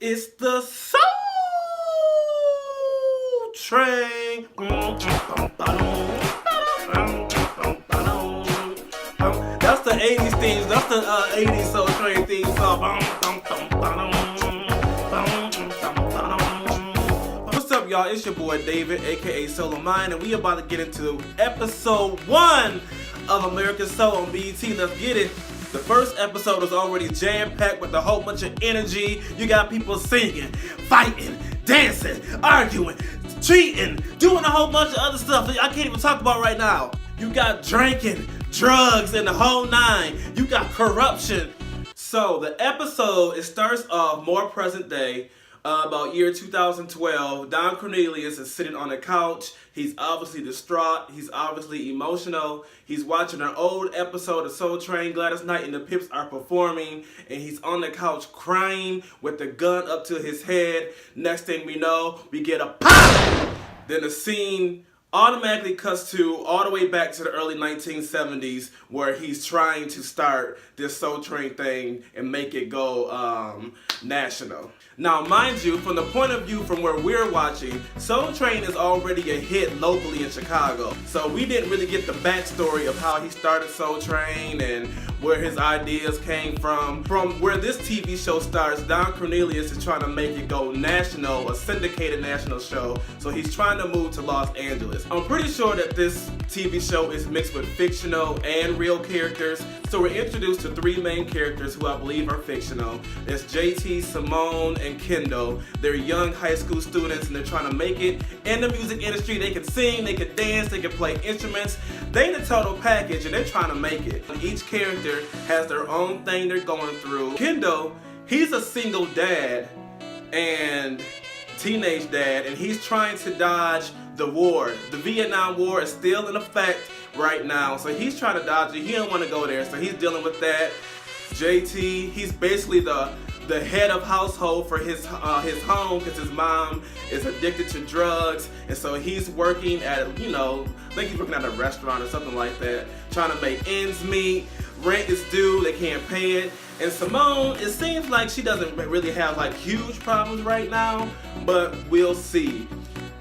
It's the Soul Train. That's the 80s theme. That's the 80s Soul Train theme song. What's up, y'all? It's your boy David, aka Solo Mind, and we about to get into episode 1 of American Soul on BET. Let's get it. The first episode is already jam-packed with a whole bunch of energy. You got people singing, fighting, dancing, arguing, cheating, doing a whole bunch of other stuff that I can't even talk about right now. You got drinking, drugs, and the whole nine. You got corruption. So the episode, it starts off more present day. About year 2012, Don Cornelius is sitting on a couch. He's obviously distraught. He's obviously emotional. He's watching an old episode of Soul Train. Gladys Knight and the Pips are performing, and he's on the couch crying with the gun up to his head. Next thing we know, we get a pop! Then the scene automatically cuts to all the way back to the early 1970s where he's trying to start this Soul Train thing and make it go national. Now, mind you, from the point of view from where we're watching, Soul Train is already a hit locally in Chicago. So we didn't really get the backstory of how he started Soul Train and where his ideas came from. From where this TV show starts, Don Cornelius is trying to make it go national, a syndicated national show. So he's trying to move to Los Angeles. I'm pretty sure that this TV show is mixed with fictional and real characters. So we're introduced to 3 main characters who I believe are fictional. There's JT, Simone, and Kendall. They're young high school students and they're trying to make it in the music industry. They can sing, they can dance, they can play instruments. They the total package and they're trying to make it. Each character has their own thing they're going through. Kendall, he's a single dad and teenage dad, and he's trying to dodge the war. The Vietnam War is still in effect right now, so he's trying to dodge it. He don't want to go there, so he's dealing with that. JT, he's basically the head of household for his home because his mom is addicted to drugs, and so he's working at, I think he's working at a restaurant or something like that, trying to make ends meet. Rent is due, they can't pay it. And Simone, it seems like she doesn't really have like huge problems right now, but we'll see.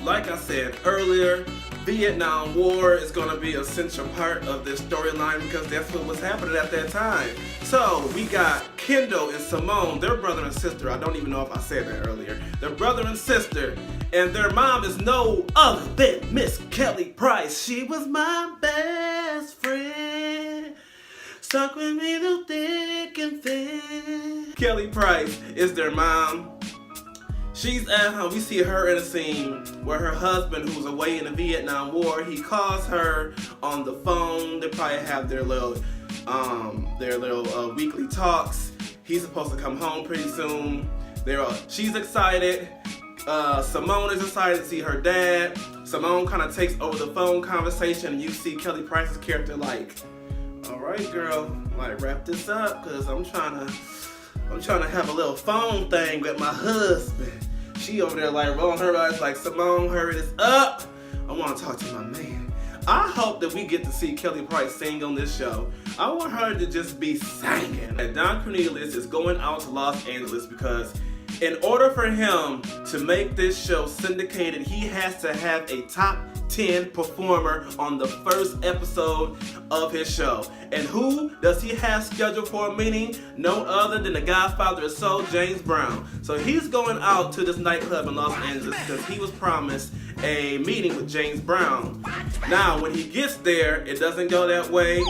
Like I said earlier, Vietnam War is going to be a central part of this storyline because that's what was happening at that time. So we got Kendall and Simone, they're brother and sister. I don't even know if I said that earlier. They're brother and sister, and their mom is no other than Miss Kelly Price. She was my best friend. Stuck with me through thick and thin. Kelly Price is their mom. She's at home. We see her in a scene where her husband, who's away in the Vietnam War, he calls her on the phone. They probably have their little weekly talks. He's supposed to come home pretty soon. She's excited. Simone is excited to see her dad. Simone kind of takes over the phone conversation, and you see Kelly Price's character like, all right, girl, like wrap this up, cause I'm trying to have a little phone thing with my husband. She over there like rolling her eyes like, Simone, hurry this up. I want to talk to my man. I hope that we get to see Kelly Price sing on this show. I want her to just be singing. And Don Cornelius is going out to Los Angeles because in order for him to make this show syndicated, he has to have a top 10 performer on the first episode of his show. And who does he have scheduled for a meeting? No other than the godfather of soul, James Brown. So he's going out to this nightclub in Los Angeles because he was promised a meeting with James Brown. Now, when he gets there, it doesn't go that way.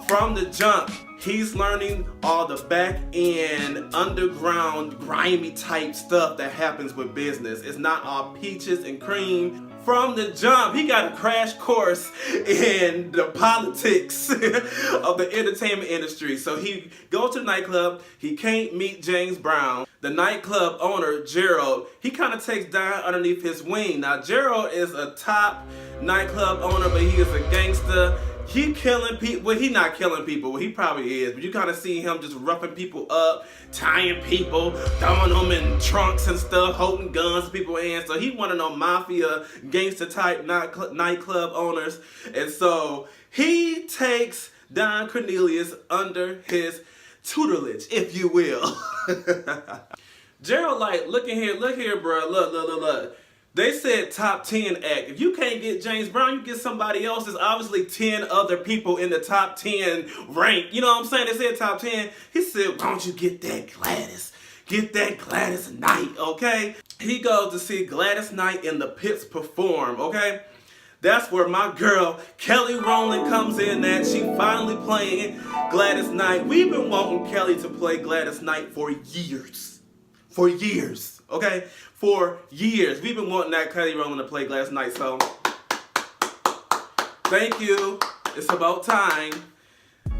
From the jump, he's learning all the back end, underground, grimy type stuff that happens with business. It's not all peaches and cream. From the jump, he got a crash course in the politics of the entertainment industry. So he goes to the nightclub, he can't meet James Brown. The nightclub owner, Gerald, he kind of takes Don underneath his wing. Now, Gerald is a top nightclub owner, but he is a gangster. He killing people. Well, he not killing people. Well, he probably is. But you kind of see him just roughing people up, tying people, throwing them in trunks and stuff, holding guns to people's hands. So he one of them mafia, gangster type nightclub owners. And so he takes Don Cornelius under his tutelage, if you will. Gerald like, look here, bro. Look. They said top 10 act. If you can't get James Brown, you get somebody else. There's obviously 10 other people in the top 10 rank. You know what I'm saying? They said top 10. He said, why don't you get that Gladys? Get that Gladys Knight, okay? He goes to see Gladys Knight in the pits perform, okay? That's where my girl, Kelly Rowland, comes in at. She finally playing Gladys Knight. We've been wanting Kelly to play Gladys Knight for years. For years, okay? For years. We've been wanting that Kelly Rowland to play Gladys Knight, so thank you. It's about time.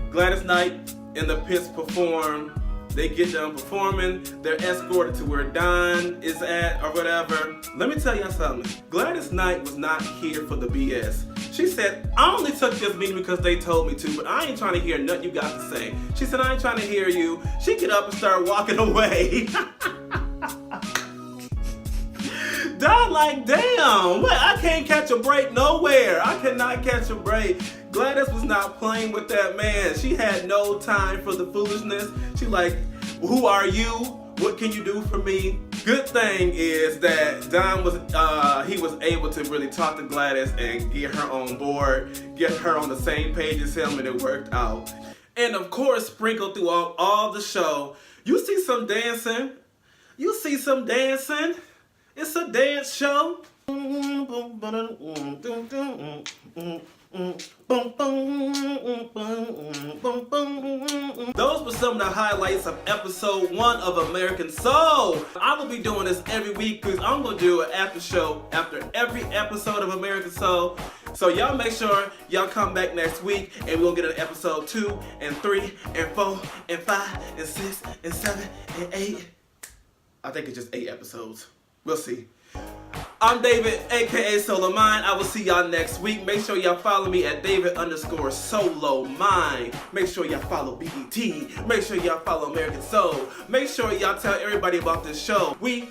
Gladys Knight in the pits perform. They get done performing. They're escorted to where Don is at or whatever. Let me tell y'all something. Gladys Knight was not here for the BS. She said, I only took this meeting because they told me to, but I ain't trying to hear nothing you got to say. She said, I ain't trying to hear you. She get up and start walking away. Don like, damn, what? I can't catch a break nowhere. I cannot catch a break. Gladys was not playing with that man. She had no time for the foolishness. She like, who are you? What can you do for me? Good thing is that Don was, he was able to really talk to Gladys and get her on board, get her on the same page as him, and it worked out. And of course, sprinkled through all the show, you see some dancing. You see some dancing. It's a dance show. Those were some of the highlights of episode 1 of American Soul. I will be doing this every week because I'm going to do an after show after every episode of American Soul. So y'all make sure y'all come back next week and we'll get an episode 2 and 3 and 4 and 5 and 6 and 7 and 8. I think it's just 8 episodes. We'll see. I'm David, aka Solo Mind. I will see y'all next week. Make sure y'all follow me at David_Solo Mind. Make sure y'all follow BET. Make sure y'all follow American Soul. Make sure y'all tell everybody about this show. We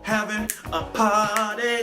having a party.